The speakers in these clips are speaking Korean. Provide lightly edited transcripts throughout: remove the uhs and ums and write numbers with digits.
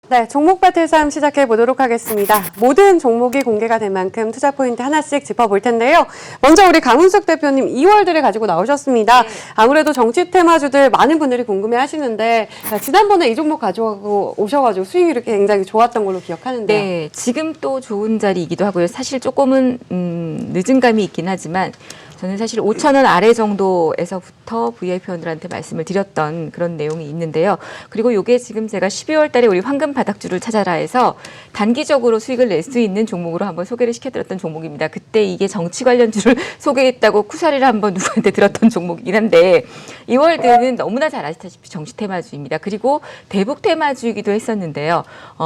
네, 종목 배틀 싸움 시작해 보도록 하겠습니다. 모든 종목이 공개가 된 만큼 투자 포인트 하나씩 짚어볼 텐데요. 먼저 우리 강훈석 대표님 2월들을 가지고 나오셨습니다. 네. 아무래도 정치 테마주들 많은 분들이 궁금해 하시는데 지난번에 이 종목 가져가고 오셔가지고 수익률이 굉장히 좋았던 걸로 기억하는데요. 네, 지금 또 좋은 자리이기도 하고요. 사실 조금은 늦은 감이 있긴 하지만 저는 사실 5,000원 아래 정도에서부터 VIP원들한테 말씀을 드렸던 그런 내용이 있는데요. 그리고 이게 지금 제가 12월 달에 우리 황금 바닥주를 찾아라 해서 단기적으로 수익을 낼 수 있는 종목으로 한번 소개를 시켜드렸던 종목입니다. 그때 이게 정치 관련주를 소개했다고 쿠사리를 한번 누구한테 들었던 종목이긴 한데 이월드는 너무나 잘 아시다시피 정치 테마주입니다. 그리고 대북 테마주이기도 했었는데요.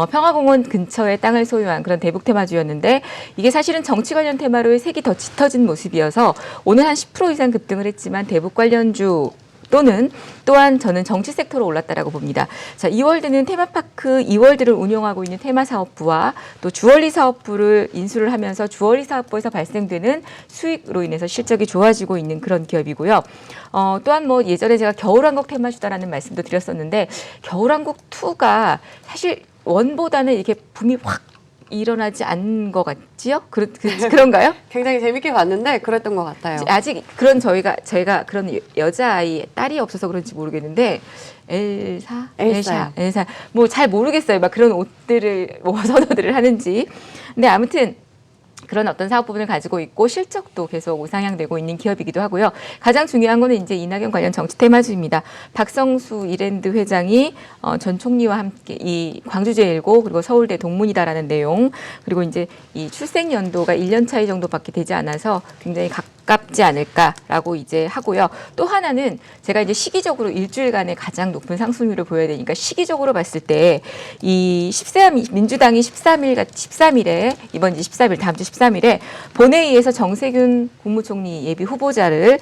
평화공원 근처에 땅을 소유한 그런 대북 테마주였는데 이게 사실은 정치 관련 테마로 색이 더 짙어진 모습이어서 오늘 한 10% 이상 급등을 했지만 대북 관련주 또한 저는 정치 섹터로 올랐다라고 봅니다. 자, 이월드는 테마파크 이월드를 운영하고 있는 테마사업부와 또 주얼리 사업부를 인수를 하면서 주얼리 사업부에서 발생되는 수익으로 인해서 실적이 좋아지고 있는 그런 기업이고요. 또한 뭐 예전에 제가 겨울왕국 테마주다라는 말씀도 드렸었는데 겨울왕국 2가 사실 원보다는 이렇게 붐이 확 일어나지 않은 것 같지요? 그런가요? 굉장히 재밌게 봤는데 그랬던 것 같아요. 아직 그런 저희가 그런 여자아이 딸이 없어서 그런지 모르겠는데 엘사 뭐 잘 모르겠어요. 막 그런 옷들을 뭐 선호들을 하는지. 근데 아무튼 그런 어떤 사업 부분을 가지고 있고 실적도 계속 우상향되고 있는 기업이기도 하고요. 가장 중요한 거는 이제 이낙연 관련 정치 테마주입니다. 박성수 이랜드 회장이 전 총리와 함께 이 광주제일고 그리고 서울대 동문이다라는 내용 그리고 이제 이 출생 연도가 1년 차이 정도밖에 되지 않아서 굉장히 가깝지 않을까라고 이제 하고요. 또 하나는 제가 이제 시기적으로 일주일간의 가장 높은 상승률을 보여야 되니까 시기적으로 봤을 때 이 민주당이 13일에 이번 이제 13일 다음 주 13일에 본회의에서 정세균 국무총리 예비 후보자를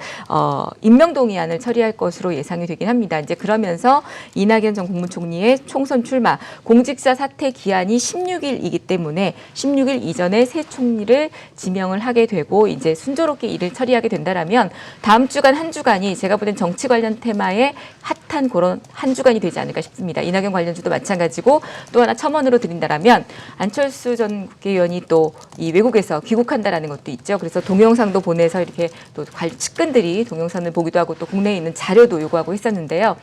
임명동의안을 처리할 것으로 예상이 되긴 합니다. 이제 그러면서 이낙연 전 국무총리의 총선 출마 공직자 사퇴 기한이 16일이기 때문에 16일 이전에 새 총리를 지명을 하게 되고 이제 순조롭게 일을 처리하게 된다라면 다음 주간 한 주간이 제가 보기엔 정치 관련 테마에 핫한 그런 한 주간이 되지 않을까 싶습니다. 이낙연 관련주도 마찬가지고 또 하나 첨언으로 드린다라면 안철수 전 국회의원이 또 이 외국에서 귀국한다라는 것도 있죠. 그래서 동영상도 보내서 이렇게 또 측근들이 동영상을 보기도 하고 또 국내에 있는 자료도 요구하고 했었는데요.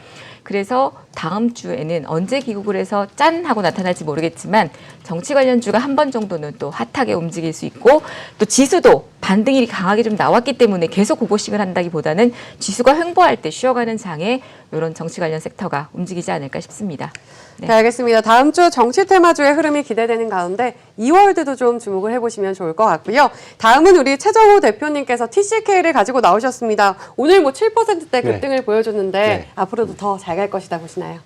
그래서 다음 주에는 언제 귀국을 해서 짠 하고 나타날지 모르겠지만 정치 관련주가 한 번 정도는 또 핫하게 움직일 수 있고 또 지수도 반등이 강하게 좀 나왔기 때문에 계속 고고싱을 한다기보다는 지수가 횡보할 때 쉬어가는 장에 이런 정치 관련 섹터가 움직이지 않을까 싶습니다. 네, 알겠습니다. 다음 주 정치 테마주의 흐름이 기대되는 가운데 2월드도 좀 주목을 해보시면 좋을 것 같고요. 다음은 우리 최정호 대표님께서 TCK를 가지고 나오셨습니다. 오늘 뭐 7%대 급등을 보여줬는데 앞으로도 더 잘 갈 것이다 보시나요?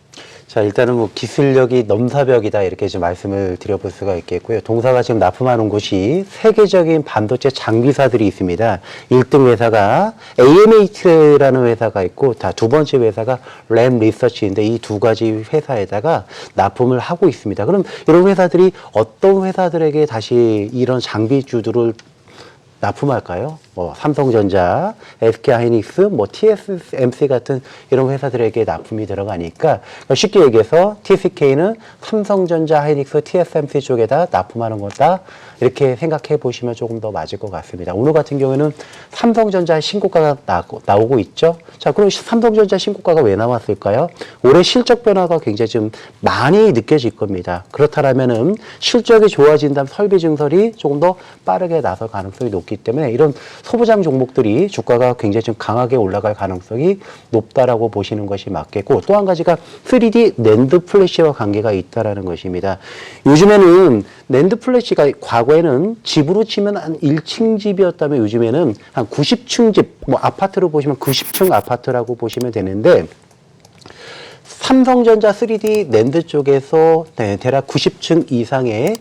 자, 일단은 뭐 기술력이 넘사벽이다 이렇게 좀 말씀을 드려볼 수가 있겠고요. 동사가 지금 납품하는 곳이 세계적인 반도체 장비사들이 있습니다. 1등 회사가 AMH라는 회사가 있고 두 번째 회사가 램 리서치인데 이 두 가지 회사에다가 납품을 하고 있습니다. 그럼 이런 회사들이 어떤 회사들에게 다시 이런 장비주들을 납품할까요? 뭐 삼성전자, SK하이닉스, 뭐 TSMC 같은 이런 회사들에게 납품이 들어가니까 쉽게 얘기해서 TCK는 삼성전자, 하이닉스, TSMC 쪽에다 납품하는 거다 이렇게 생각해 보시면 조금 더 맞을 것 같습니다. 오늘 같은 경우에는 삼성전자 신고가가 나오고 있죠. 자, 그럼 삼성전자 신고가가 왜 나왔을까요? 올해 실적 변화가 굉장히 좀 많이 느껴질 겁니다. 그렇다면은 실적이 좋아진다면 설비 증설이 조금 더 빠르게 나설 가능성이 높기 때문에 이런 소부장 종목들이 주가가 굉장히 좀 강하게 올라갈 가능성이 높다라고 보시는 것이 맞겠고 또 한 가지가 3D 낸드 플래시와 관계가 있다라는 것입니다. 요즘에는 낸드 플래시가 과거에는 집으로 치면 한 1층 집이었다면 요즘에는 한 90층 집, 뭐 아파트로 보시면 90층 아파트라고 보시면 되는데 삼성전자 3D 낸드 쪽에서 대략 90층 이상의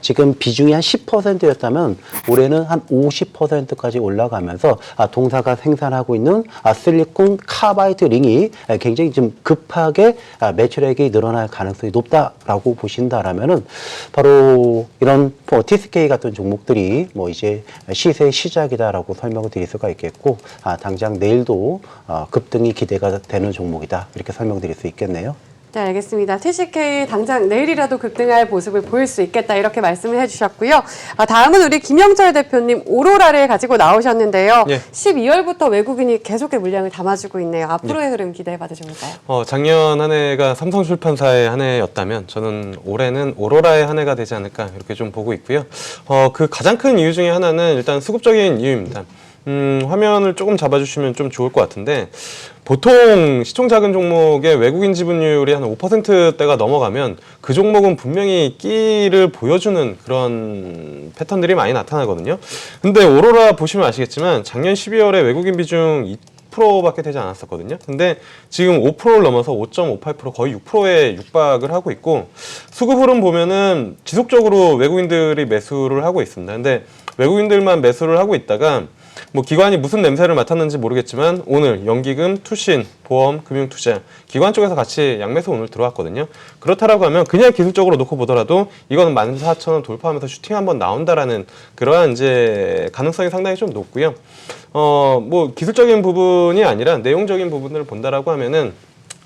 지금 비중이 한 10%였다면 올해는 한 50%까지 올라가면서 동사가 생산하고 있는 실리콘 카바이드 링이 굉장히 좀 급하게 매출액이 늘어날 가능성이 높다라고 보신다라면은 바로 이런 TSK 같은 종목들이 뭐 이제 시세의 시작이다라고 설명을 드릴 수가 있겠고 당장 내일도 급등이 기대가 되는 종목이다 이렇게 설명드릴 수 있겠네요. 네, 알겠습니다. TCK 당장 내일이라도 급등할 모습을 보일 수 있겠다 이렇게 말씀을 해주셨고요. 다음은 우리 김영철 대표님 오로라를 가지고 나오셨는데요. 예. 12월부터 외국인이 계속해 물량을 담아주고 있네요. 앞으로의 흐름 기대해봐도 좋을까요? 작년 한 해가 삼성출판사의 한 해였다면 저는 올해는 오로라의 한 해가 되지 않을까 이렇게 좀 보고 있고요. 그 가장 큰 이유 중에 하나는 일단 수급적인 이유입니다. 화면을 조금 잡아주시면 좀 좋을 것 같은데 보통 시총 작은 종목의 외국인 지분율이 한 5%대가 넘어가면 그 종목은 분명히 끼를 보여주는 그런 패턴들이 많이 나타나거든요. 근데 오로라 보시면 아시겠지만 작년 12월에 외국인 비중 2%밖에 되지 않았었거든요. 근데 지금 5%를 넘어서 5.58% 거의 6%에 육박을 하고 있고 수급 흐름 보면은 지속적으로 외국인들이 매수를 하고 있습니다. 근데 외국인들만 매수를 하고 있다가 뭐 기관이 무슨 냄새를 맡았는지 모르겠지만 오늘 연기금, 투신, 보험, 금융투자 기관 쪽에서 같이 양매수 오늘 들어왔거든요. 그렇다라고 하면 그냥 기술적으로 놓고 보더라도 이거는 14,000원 돌파하면서 슈팅 한번 나온다라는 그러한 이제 가능성이 상당히 좀 높고요. 뭐 기술적인 부분이 아니라 내용적인 부분을 본다라고 하면은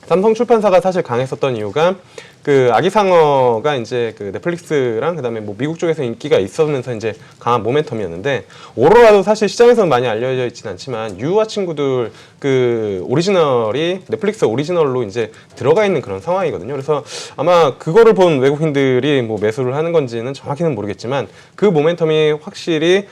삼성출판사가 사실 강했었던 이유가 그 아기상어가 이제 그 넷플릭스랑 그다음에 뭐 미국 쪽에서 인기가 있으면서 이제 강한 모멘텀이었는데 오로라도 사실 시장에서는 많이 알려져 있지는 않지만 유아 친구들 그 오리지널이 넷플릭스 오리지널로 이제 들어가 있는 그런 상황이거든요. 그래서 아마 그거를 본 외국인들이 뭐 매수를 하는 건지는 정확히는 모르겠지만 그 모멘텀이 확실히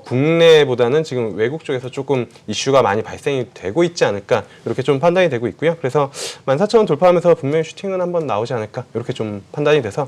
국내보다는 지금 외국 쪽에서 조금 이슈가 많이 발생이 되고 있지 않을까 이렇게 좀 판단이 되고 있고요. 그래서 14,000원 돌파하면서 분명히 슈팅은 한번 나오지 않을까 이렇게 좀 판단이 돼서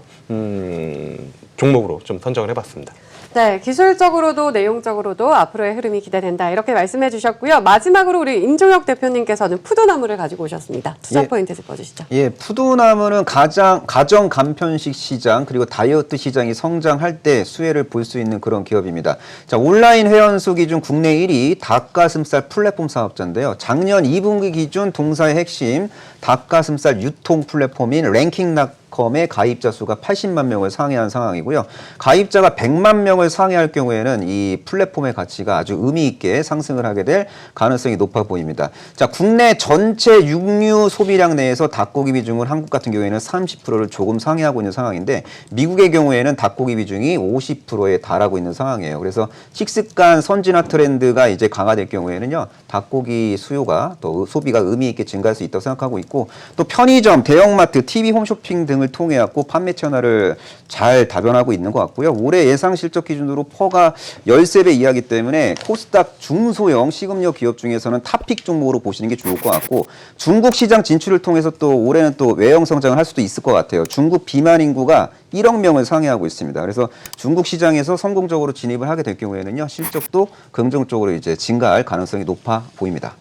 종목으로 좀 선정을 해봤습니다. 네, 기술적으로도 내용적으로도 앞으로의 흐름이 기대된다 이렇게 말씀해 주셨고요. 마지막으로 우리 임종혁 대표님께서는 푸드나무를 가지고 오셨습니다. 투자 예. 포인트 짚어주시죠. 예, 푸드나무는 가정 간편식 시장 그리고 다이어트 시장이 성장할 때 수혜를 볼 수 있는 그런 기업입니다. 자, 온라인 회원수 기준 국내 1위 닭가슴살 플랫폼 사업자인데요. 작년 2분기 기준 동사의 핵심 닭가슴살 유통 플랫폼인 랭킹닷컴의 가입자 수가 80만 명을 상회한 상황이고요. 가입자가 100만 명을 상회할 경우에는 이 플랫폼의 가치가 아주 의미 있게 상승을 하게 될 가능성이 높아 보입니다. 자, 국내 전체 육류 소비량 내에서 닭고기 비중은 한국 같은 경우에는 30%를 조금 상회하고 있는 상황인데 미국의 경우에는 닭고기 비중이 50%에 달하고 있는 상황이에요. 그래서 식습관 선진화 트렌드가 이제 강화될 경우에는요. 닭고기 수요가 또 소비가 의미 있게 증가할 수 있다고 생각하고 있고 또 편의점, 대형마트, TV 홈쇼핑 등을 통해 갖고 판매 채널을 잘 다변하고 있는 것 같고요. 올해 예상 실적 기준으로 퍼가 13배 이하이기 때문에 코스닥 중소형 식음료 기업 중에서는 탑픽 종목으로 보시는 게 좋을 것 같고 중국 시장 진출을 통해서 또 올해는 또 외형 성장을 할 수도 있을 것 같아요. 중국 비만 인구가 1억 명을 상회하고 있습니다. 그래서 중국 시장에서 성공적으로 진입을 하게 될 경우에는요. 실적도 긍정적으로 이제 증가할 가능성이 높아 보입니다.